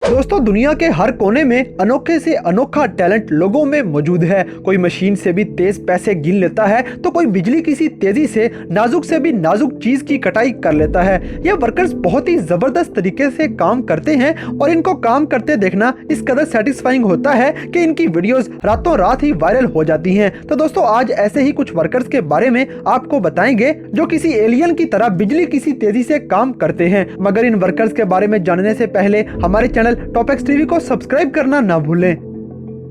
दोस्तों दुनिया के हर कोने में अनोखे से अनोखा टैलेंट लोगों में मौजूद है। कोई मशीन से भी तेज पैसे गिन लेता है तो कोई बिजली की सी तेजी से नाजुक से भी नाजुक चीज की कटाई कर लेता है। ये वर्कर्स बहुत ही जबरदस्त तरीके से काम करते हैं और इनको काम करते देखना इस कदर सेटिस्फाइंग होता है कि इनकी वीडियोस रातों रात ही वायरल हो जाती हैं। तो दोस्तों आज ऐसे ही कुछ वर्कर्स के बारे में आपको बताएंगे जो किसी एलियन की तरह बिजली की सी तेजी से काम करते हैं। मगर इन वर्कर्स के बारे में जानने से पहले हमारे चैनल टॉप एक्स टीवी को सब्सक्राइब करना ना भूलें।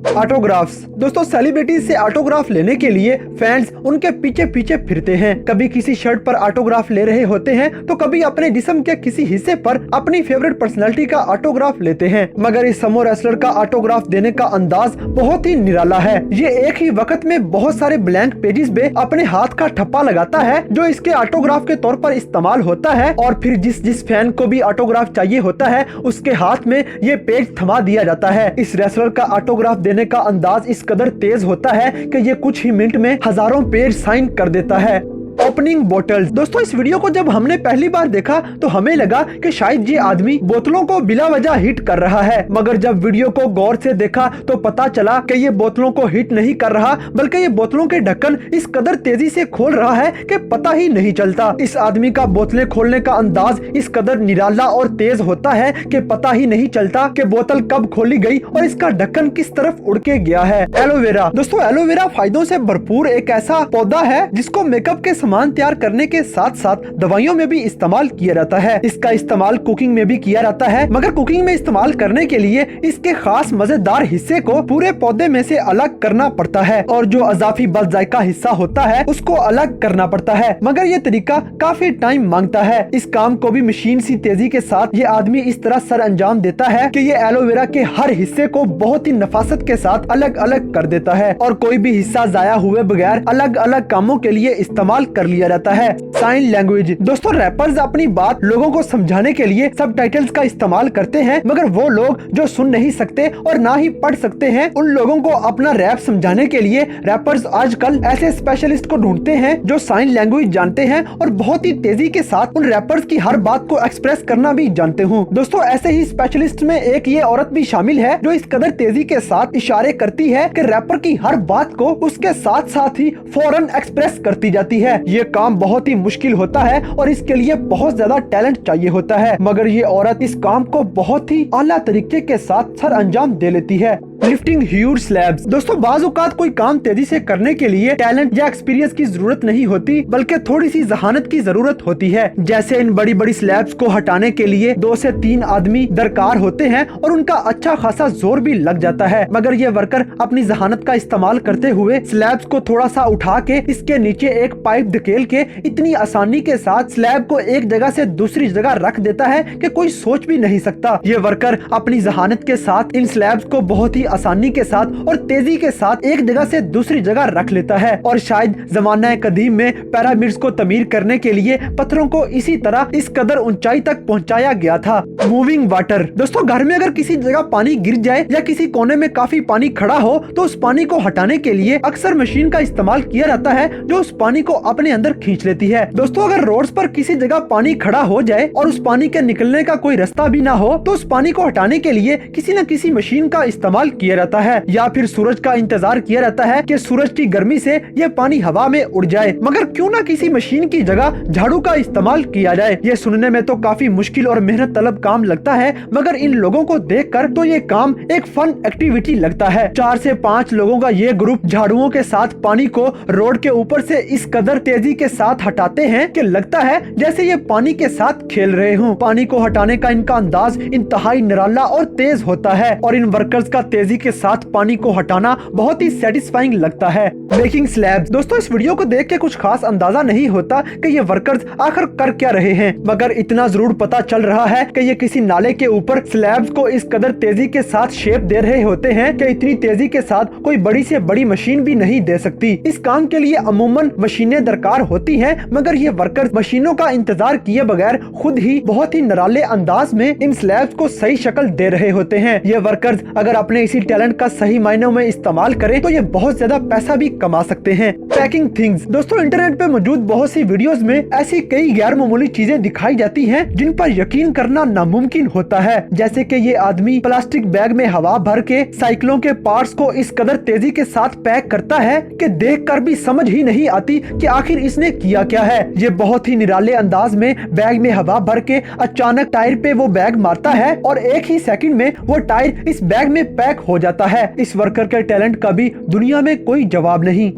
ऑटोग्राफ्स दोस्तों सेलिब्रिटीज से ऑटोग्राफ लेने के लिए फैंस उनके पीछे पीछे फिरते हैं। कभी किसी शर्ट पर ऑटोग्राफ ले रहे होते हैं तो कभी अपने जिस्म के किसी हिस्से पर अपनी फेवरेट पर्सनालिटी का ऑटोग्राफ लेते हैं। मगर इस समो रेसलर का ऑटोग्राफ देने का अंदाज बहुत ही निराला है। ये एक ही वक्त में बहुत सारे ब्लैंक पेजेस पे अपने हाथ का ठप्पा लगाता है जो इसके ऑटोग्राफ के तौर पर इस्तेमाल होता है और फिर जिस फैन को भी ऑटोग्राफ चाहिए होता है उसके हाथ में ये पेज थमा दिया जाता है। इस रेसलर का ऑटोग्राफ देने का अंदाज इस कदर तेज होता है कि ये कुछ ही मिनट में हजारों पेज साइन कर देता है। ओपनिंग बोतल्स दोस्तों इस वीडियो को जब हमने पहली बार देखा तो हमें लगा कि शायद ये आदमी बोतलों को बिला वजह हिट कर रहा है। मगर जब वीडियो को गौर से देखा तो पता चला कि ये बोतलों को हिट नहीं कर रहा बल्कि ये बोतलों के ढक्कन इस कदर तेजी से खोल रहा है कि पता ही नहीं चलता। इस आदमी का बोतलें खोलने का अंदाज इस कदर निराला और तेज होता है कि पता ही नहीं चलता कि बोतल कब खोली गई और इसका ढक्कन किस तरफ उड़ के गया है। एलोवेरा दोस्तों एलोवेरा फायदों से भरपूर एक ऐसा पौधा है जिसको मेकअप के सामान तैयार करने के साथ साथ दवाइयों में भी इस्तेमाल किया जाता है। इसका इस्तेमाल कुकिंग में भी किया जाता है मगर कुकिंग में इस्तेमाल करने के लिए इसके खास मजेदार हिस्से को पूरे पौधे में से अलग करना पड़ता है और जो अजाफी बद जायका हिस्सा होता है उसको अलग करना पड़ता है। मगर ये तरीका काफी टाइम मांगता है। इस काम को भी मशीन सी तेजी के साथ ये आदमी इस तरह सर अंजाम देता है कि ये एलोवेरा के हर हिस्से को बहुत ही नफासत के साथ अलग अलग कर देता है और कोई भी हिस्सा जाया हुए बगैर अलग अलग कामों के लिए इस्तेमाल कर लिया जाता है। साइन लैंग्वेज दोस्तों रैपर्स अपनी बात लोगों को समझाने के लिए सबटाइटल्स का इस्तेमाल करते हैं मगर वो लोग जो सुन नहीं सकते और ना ही पढ़ सकते हैं उन लोगों को अपना रैप समझाने के लिए रैपर्स आजकल ऐसे स्पेशलिस्ट को ढूंढते हैं जो साइन लैंग्वेज जानते हैं और बहुत ही तेजी के साथ उन रैपर्स की हर बात को एक्सप्रेस करना भी जानते हूँ। दोस्तों ऐसे ही स्पेशलिस्ट में एक ये औरत भी शामिल है जो इस कदर तेजी के साथ इशारे करती है कि रैपर की हर बात को उसके साथ साथ ही फौरन एक्सप्रेस करती जाती है। ये काम बहुत ही मुश्किल होता है और इसके लिए बहुत ज्यादा टैलेंट चाहिए होता है मगर ये औरत इस काम को बहुत ही आला तरीके के साथ सर अंजाम दे लेती है। लिफ्टिंग ह्यूज स्लैब्स दोस्तों बाज़ औक़ात कोई काम तेजी से करने के लिए टैलेंट या एक्सपीरियंस की जरूरत नहीं होती बल्कि थोड़ी सी जहानत की जरूरत होती है। जैसे इन बड़ी बड़ी स्लैब्स को हटाने के लिए 2 से 3 आदमी दरकार होते हैं और उनका अच्छा खासा जोर भी लग जाता है। मगर ये वर्कर अपनी जहानत का इस्तेमाल करते हुए स्लैब्स को थोड़ा सा उठा के इसके नीचे एक पाइप धकेल के इतनी आसानी के साथ स्लैब को एक जगह से दूसरी जगह रख देता है कि कोई सोच भी नहीं सकता। ये वर्कर अपनी जहानत के साथ इन स्लैब्स को बहुत ही आसानी के साथ और तेजी के साथ एक जगह से दूसरी जगह रख लेता है और शायद जमाना कदीम में पिरामिड्स को तमीर करने के लिए पत्थरों को इसी तरह इस कदर ऊंचाई तक पहुंचाया गया था। मूविंग वाटर दोस्तों घर में अगर किसी जगह पानी गिर जाए या किसी कोने में काफी पानी खड़ा हो तो उस पानी को हटाने के लिए अक्सर मशीन का इस्तेमाल किया जाता है जो उस पानी को अपने अंदर खींच लेती है। दोस्तों अगर रोड्स पर किसी जगह पानी खड़ा हो जाए और उस पानी के निकलने का कोई रास्ता भी ना हो तो उस पानी को हटाने के लिए किसी न किसी मशीन का इस्तेमाल किया जाता है या फिर सूरज का इंतजार किया जाता है कि सूरज की गर्मी से ये पानी हवा में उड़ जाए। मगर क्यों ना किसी मशीन की जगह झाड़ू का इस्तेमाल किया जाए। ये सुनने में तो काफी मुश्किल और मेहनत तलब काम लगता है मगर इन लोगों को देखकर तो ये काम एक फन एक्टिविटी लगता है। 4 से 5 लोगों का ये ग्रुप झाड़ुओं के साथ पानी को रोड के ऊपर से इस कदर तेजी के साथ हटाते हैं कि लगता है जैसे ये पानी के साथ खेल रहे हों। पानी को हटाने का इनका अंदाज इंतहाई निराला और तेज होता है और इन वर्कर्स का तेजी के साथ पानी को हटाना बहुत ही सेटिस्फाइंग लगता है। मेकिंग स्लैब्स दोस्तों इस वीडियो को देख के कुछ खास अंदाजा नहीं होता कि ये वर्कर्स आखिर कर क्या रहे हैं मगर इतना जरूर पता चल रहा है कि ये किसी नाले के ऊपर स्लैब्स को इस कदर तेजी के साथ शेप दे रहे होते हैं कि इतनी तेजी के साथ कोई बड़ी से बड़ी मशीन भी नहीं दे सकती। इस काम के लिए अमूमन मशीनें दरकार होती हैं मगर ये वर्कर्स मशीनों का इंतजार किए बगैर खुद ही बहुत ही निराले अंदाज में इन स्लैब्स को सही शक्ल दे रहे होते हैं। ये वर्कर्स अगर अपने इसी इसी टैलेंट का सही मायनों में इस्तेमाल करें तो ये बहुत ज्यादा पैसा भी कमा सकते हैं। Packing things. दोस्तों इंटरनेट पे मौजूद बहुत सी वीडियोस में ऐसी कई गैर मामूली चीजें दिखाई जाती हैं जिन पर यकीन करना नामुमकिन होता है। जैसे कि ये आदमी प्लास्टिक बैग में हवा भर के साइकिलों के पार्ट्स को इस कदर तेजी के साथ पैक करता है कि देखकर भी समझ ही नहीं आती कि आखिर इसने किया क्या है। ये बहुत ही निराले अंदाज में बैग में हवा भर के अचानक टायर पे वो बैग मारता है और एक ही सेकंड में वो टायर इस बैग में पैक हो जाता है। इस वर्कर के टैलेंट का भी दुनिया में कोई जवाब नहीं।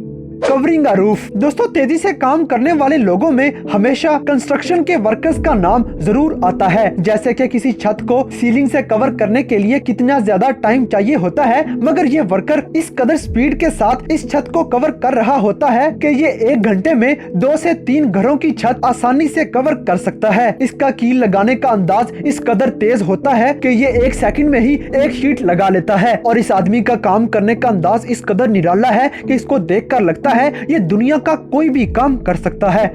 Covering a roof. दोस्तों तेजी से काम करने वाले लोगों में हमेशा कंस्ट्रक्शन के वर्कर्स का नाम जरूर आता है। जैसे कि किसी छत को सीलिंग से कवर करने के लिए कितना ज्यादा टाइम चाहिए होता है, मगर ये वर्कर इस कदर स्पीड के साथ इस छत को कवर कर रहा होता है कि ये 1 घंटे में 2 से 3 घरों की छत आसानी से कवर कर सकता है। इसका कील लगाने का अंदाज इस कदर तेज होता है कि ये 1 सेकंड में ही 1 शीट लगा लेता है और इस आदमी का काम करने का अंदाज इस कदर निराला है कि इसको देखकर लगता है ये दुनिया का कोई भी काम कर सकता है।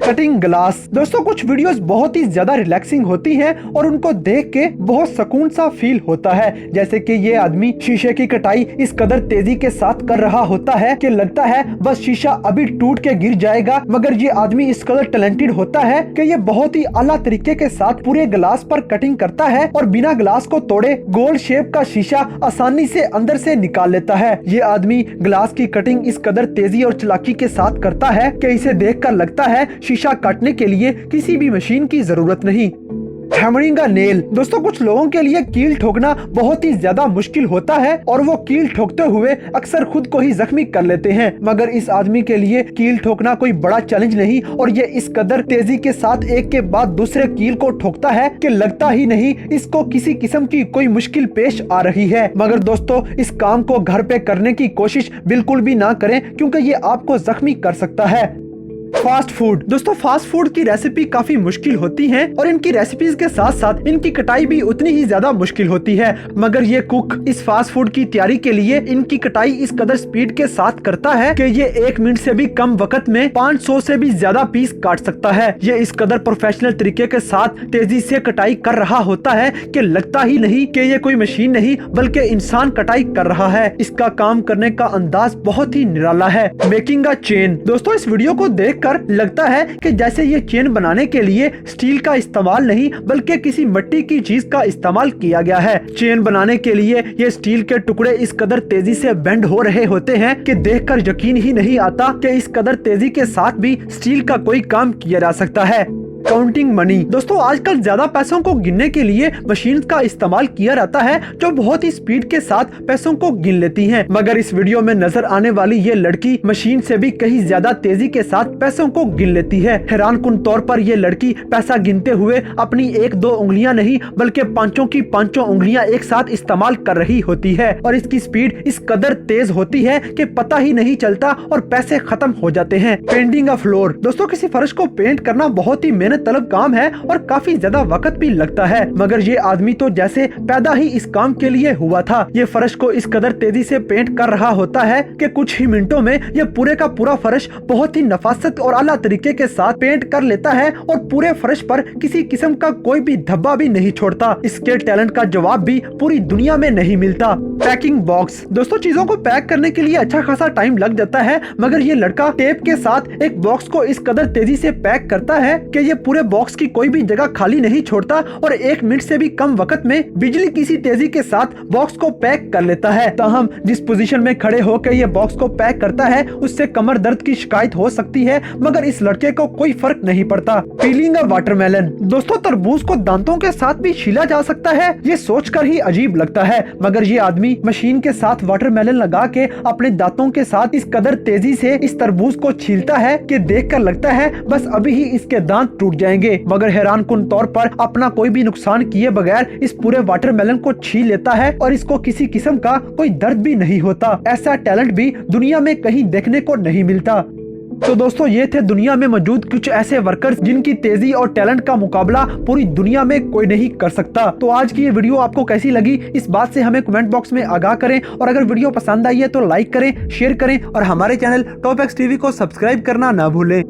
Cutting glass. दोस्तों कुछ वीडियोस बहुत ही ज्यादा रिलैक्सिंग होती हैं और उनको देख के बहुत सुकून सा फील होता है। जैसे कि ये आदमी शीशे की कटाई इस कदर तेजी के साथ कर रहा होता है कि लगता है बस शीशा अभी टूट के गिर जाएगा, मगर ये आदमी इस कदर टैलेंटेड होता है कि ये बहुत ही आला तरीके के साथ पूरे ग्लास पर कटिंग करता है और बिना ग्लास को तोड़े गोल शेप का शीशा आसानी से अंदर से निकाल लेता है। ये आदमी ग्लास की कटिंग इस कदर तेजी और चालाकी के साथ करता है कि इसे देखकर लगता है शीशा काटने के लिए किसी भी मशीन की जरूरत नहीं। Hammering a nail. दोस्तों कुछ लोगों के लिए कील ठोकना बहुत ही ज्यादा मुश्किल होता है और वो कील ठोकते हुए अक्सर खुद को ही जख्मी कर लेते हैं, मगर इस आदमी के लिए कील ठोकना कोई बड़ा चैलेंज नहीं और ये इस कदर तेजी के साथ एक के बाद दूसरे कील को ठोकता है कि लगता ही नहीं इसको किसी किस्म की कोई मुश्किल पेश आ रही है। मगर दोस्तों इस काम को घर पे करने की कोशिश बिल्कुल भी ना करें क्योंकि ये आपको जख्मी कर सकता है। Fast food. दोस्तों फास्ट फूड की रेसिपी काफी मुश्किल होती है और इनकी रेसिपीज के साथ साथ इनकी कटाई भी उतनी ही ज्यादा मुश्किल होती है, मगर ये कुक इस फास्ट फूड की तैयारी के लिए इनकी कटाई इस कदर स्पीड के साथ करता है कि ये 1 मिनट से भी कम वक्त में 500 से भी ज्यादा पीस काट सकता है। ये इस कदर प्रोफेशनल तरीके के साथ तेजी से कटाई कर रहा होता है कि लगता ही नहीं कि ये कोई मशीन नहीं बल्कि इंसान कटाई कर रहा है। इसका काम करने का अंदाज बहुत ही निराला है। Making a chain. दोस्तों इस वीडियो को देखकर लगता है कि जैसे ये चेन बनाने के लिए स्टील का इस्तेमाल नहीं बल्कि किसी मिट्टी की चीज का इस्तेमाल किया गया है। चेन बनाने के लिए ये स्टील के टुकड़े इस कदर तेजी से बेंड हो रहे होते हैं कि देखकर यकीन ही नहीं आता कि इस कदर तेजी के साथ भी स्टील का कोई काम किया जा सकता है। Counting money. दोस्तों आजकल ज्यादा पैसों को गिनने के लिए मशीन का इस्तेमाल किया जाता है जो बहुत ही स्पीड के साथ पैसों को गिन लेती हैं, मगर इस वीडियो में नजर आने वाली ये लड़की मशीन से भी कहीं ज्यादा तेजी के साथ पैसों को गिन लेती है। हैरानकुन तौर पर ये लड़की पैसा गिनते हुए अपनी 1-2 उंगलियां नहीं बल्कि 5 की 5 उंगलियां एक साथ इस्तेमाल कर रही होती है और इसकी स्पीड इस कदर तेज होती है कि पता ही नहीं चलता और पैसे खत्म हो जाते हैं। पेंटिंग अ फ्लोर। दोस्तों किसी फर्श को पेंट करना बहुत ही मेहनत तलब काम है और काफी ज्यादा वक्त भी लगता है, मगर ये आदमी तो जैसे पैदा ही इस काम के लिए हुआ था। ये फर्श को इस कदर तेजी से पेंट कर रहा होता है कि कुछ ही मिनटों में ये पूरे का पूरा फर्श बहुत ही नफासत और आला तरीके के साथ पेंट कर लेता है और पूरे फर्श पर किसी किस्म का कोई भी धब्बा भी नहीं छोड़ता। इसके टैलेंट का जवाब भी पूरी दुनिया में नहीं मिलता। Packing box. दोस्तों चीजों को पैक करने के लिए अच्छा खासा टाइम लग जाता है, मगर ये लड़का टेप के साथ एक बॉक्स को इस कदर तेजी से पैक करता है कि ये पूरे बॉक्स की कोई भी जगह खाली नहीं छोड़ता और 1 मिनट से भी कम वक्त में बिजली किसी तेजी के साथ बॉक्स को पैक कर लेता है। ताहम जिस पोजीशन में खड़े होकर ये बॉक्स को पैक करता है उससे कमर दर्द की शिकायत हो सकती है, मगर इस लड़के को कोई फर्क नहीं पड़ता। पीलिंग अ वाटरमेलन। दोस्तों तरबूज को दांतों के साथ भी छीला जा सकता है, ये सोचकर ही अजीब लगता है, मगर ये आदमी मशीन के साथ वाटरमेलन लगा के अपने दांतों के साथ इस कदर तेजी से इस तरबूज को छीलता है कि देखकर लगता है बस अभी ही इसके दांत टूट जाएंगे, मगर हैरानकुन तौर पर अपना कोई भी नुकसान किए बगैर इस पूरे वाटरमेलन को छील लेता है और इसको किसी किस्म का कोई दर्द भी नहीं होता। ऐसा टैलेंट भी दुनिया में कहीं देखने को नहीं मिलता। तो दोस्तों ये थे दुनिया में मौजूद कुछ ऐसे वर्कर्स जिनकी तेजी और टैलेंट का मुकाबला पूरी दुनिया में कोई नहीं कर सकता। तो आज की ये वीडियो आपको कैसी लगी इस बात से हमें कमेंट बॉक्स में आगाह करें और अगर वीडियो पसंद आई है तो लाइक करें, शेयर करें और हमारे चैनल टॉप एक्स टीवी को सब्सक्राइब करना ना भूलें।